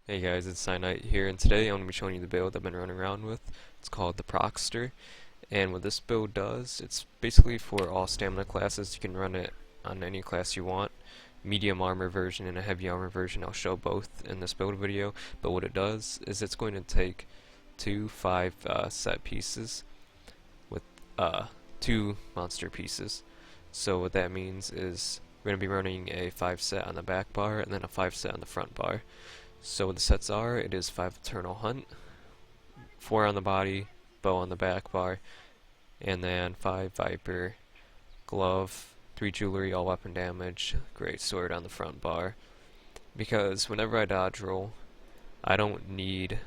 Hey guys, it's Knight here, and today I'm going to be showing you the build I've been running around with. It's called the Proxter, and what this build does, it's basically for all stamina classes. You can run it on any class you want. Medium armor version and a heavy armor version, I'll show both in this build video, but what it does is it's going to take two 5 set pieces with 2 monster pieces. So what that means is we're going to be running a 5 set on the back bar and then a 5 set on the front bar. So what the sets are, it is 5 Eternal Hunt, 4 on the body, bow on the back bar, and then 5 Viper, glove, 3 jewelry, all weapon damage, great sword on the front bar. Because whenever I dodge roll, I don't need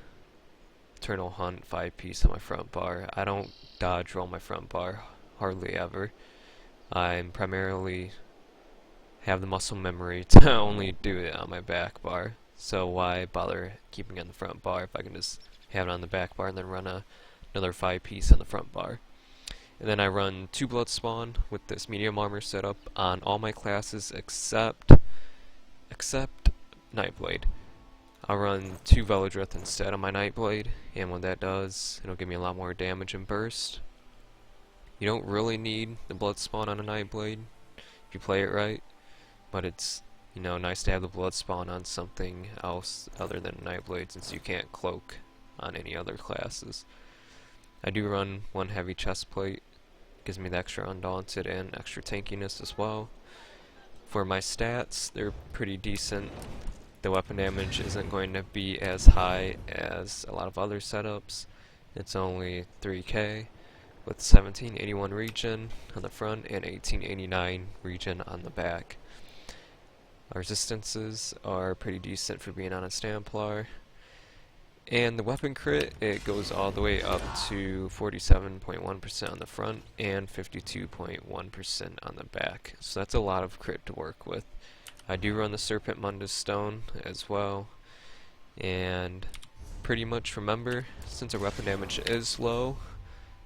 Eternal Hunt 5 piece on my front bar. I don't dodge roll my front bar hardly ever. I'm primarily have the muscle memory to only do it on my back bar. So why bother keeping it on the front bar if I can just have it on the back bar and then run another 5 piece on the front bar. And then I run 2 blood spawn with this medium armor setup on all my classes except nightblade. I'll run 2 Velodrith instead on my nightblade, and what that does, it'll give me a lot more damage and burst. You don't really need the blood spawn on a nightblade if you play it right, but it's nice to have the blood spawn on something else other than nightblade, since you can't cloak on any other classes. I do run 1 heavy chest plate, gives me the extra undaunted and extra tankiness as well. For my stats, they're pretty decent. The weapon damage isn't going to be as high as a lot of other setups. It's only 3k with 1781 regen on the front and 1889 regen on the back. Our resistances are pretty decent for being on a Stamplar. And the weapon crit, it goes all the way up to 47.1% on the front and 52.1% on the back. So that's a lot of crit to work with. I do run the Serpent Mundus Stone as well. And pretty much remember, since our weapon damage is low,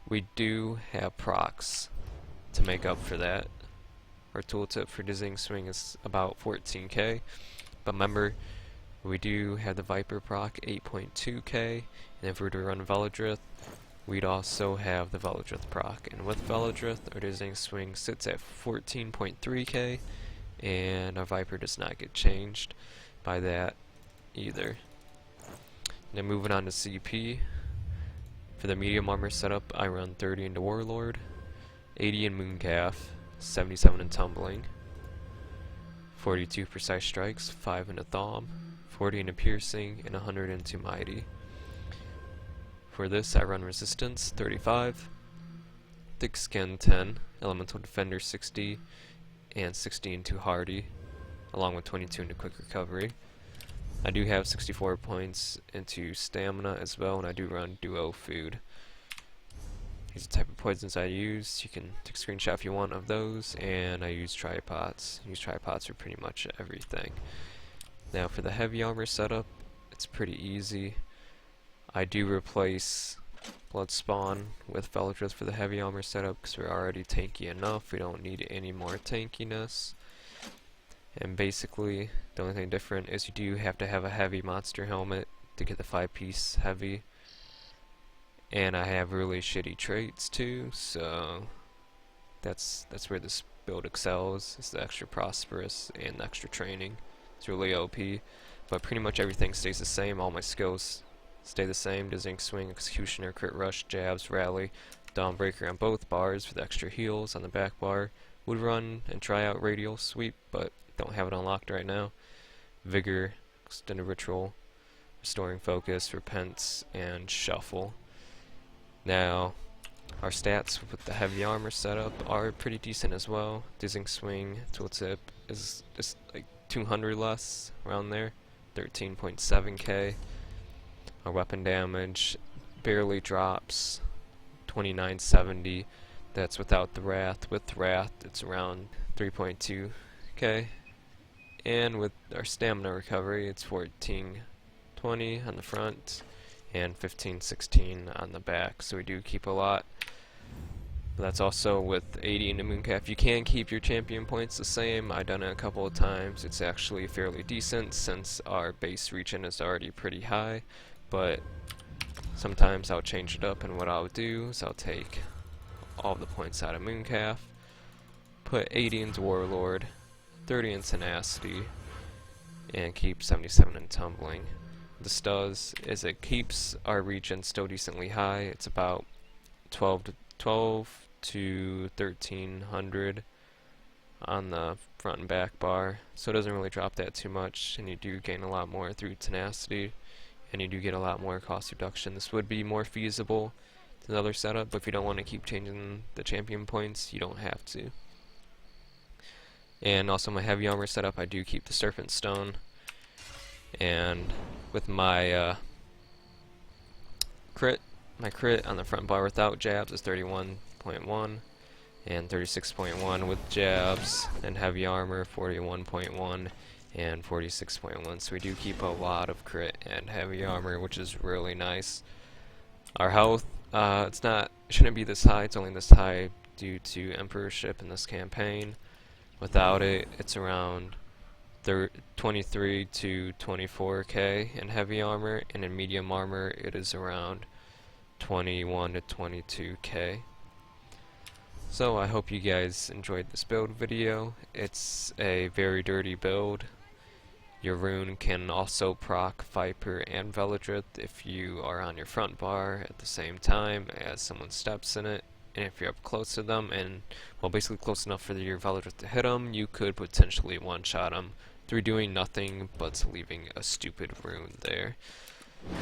we do have procs to make up for that. Our tooltip for Dizzying Swing is about 14k, but remember, we do have the Viper proc 8.2k, and if we were to run Velodrith, we'd also have the Velodrith proc. And with Velodrith, our Dizzying Swing sits at 14.3k, and our Viper does not get changed by that either. Now moving on to CP, for the medium armor setup, I run 30 into Warlord, 80 in Mooncalf, 77 in Tumbling, 42 Precise Strikes, 5 into Thom, 40 into Piercing, and 100 into Mighty. For this, I run Resistance 35, Thick Skin 10, Elemental Defender 60, and 60 into Hardy, along with 22 into Quick Recovery. I do have 64 points into Stamina as well, and I do run Duo Food. These are the type of poisons I use. You can take a screenshot if you want of those, and I use tripods. I use tripods for pretty much everything. Now for the heavy armor setup, it's pretty easy. I do replace blood spawn with Velodrith for the heavy armor setup because we're already tanky enough. We don't need any more tankiness. And basically, the only thing different is you do have to have a heavy monster helmet to get the 5-piece heavy. And I have really shitty traits too, so that's where this build excels, is the extra prosperous and the extra training. It's really OP, but pretty much everything stays the same. All my skills stay the same: Dizzying Swing, Executioner, Crit Rush, Jabs, Rally, Dawnbreaker on both bars for the extra heals on the back bar. Would run and try out Radial Sweep, but don't have it unlocked right now. Vigor, Extended Ritual, Restoring Focus, Repents, and Shuffle. Now, our stats with the heavy armor setup are pretty decent as well. Dizzying Swing tooltip is just like 200 less, around there, 13.7k. Our weapon damage barely drops, 2970. That's without the Wrath. With Wrath, it's around 3.2k. And with our stamina recovery, it's 1420 on the front and 1516 on the back, so we do keep a lot. But that's also with 80 into Mooncalf. You can keep your champion points the same. I've done it a couple of times. It's actually fairly decent since our base region is already pretty high. But sometimes I'll change it up, and what I'll do is I'll take all the points out of Mooncalf, put 80 into Warlord, 30 in Tenacity, and keep 77 in Tumbling. What this does is it keeps our region still decently high. It's about 12 to 1300 on the front and back bar, so it doesn't really drop that too much, and you do gain a lot more through Tenacity, and you do get a lot more cost reduction. This would be more feasible than another setup, but if you don't want to keep changing the champion points, you don't have to. And also my heavy armor setup, I do keep the Serpent Stone, and with my crit on the front bar without jabs is 31.1 and 36.1 with jabs, and heavy armor 41.1 and 46.1. So we do keep a lot of crit and heavy armor, which is really nice. Our health, shouldn't be this high. It's only this high due to Emperorship in this campaign. Without it, it's around 23 to 24k in heavy armor, and in medium armor it is around 21 to 22k. So I hope you guys enjoyed this build video. It's a very dirty build. Your rune can also proc Viper and Veladrith if you are on your front bar at the same time as someone steps in it. And if you're up close to them, and well, basically close enough for your Veladrith to hit them, you could potentially one-shot them through doing nothing but leaving a stupid rune there.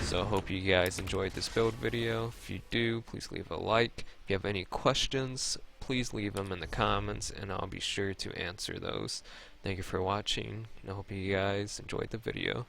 So I hope you guys enjoyed this build video. If you do, please leave a like. If you have any questions, please leave them in the comments, and I'll be sure to answer those. Thank you for watching, and I hope you guys enjoyed the video.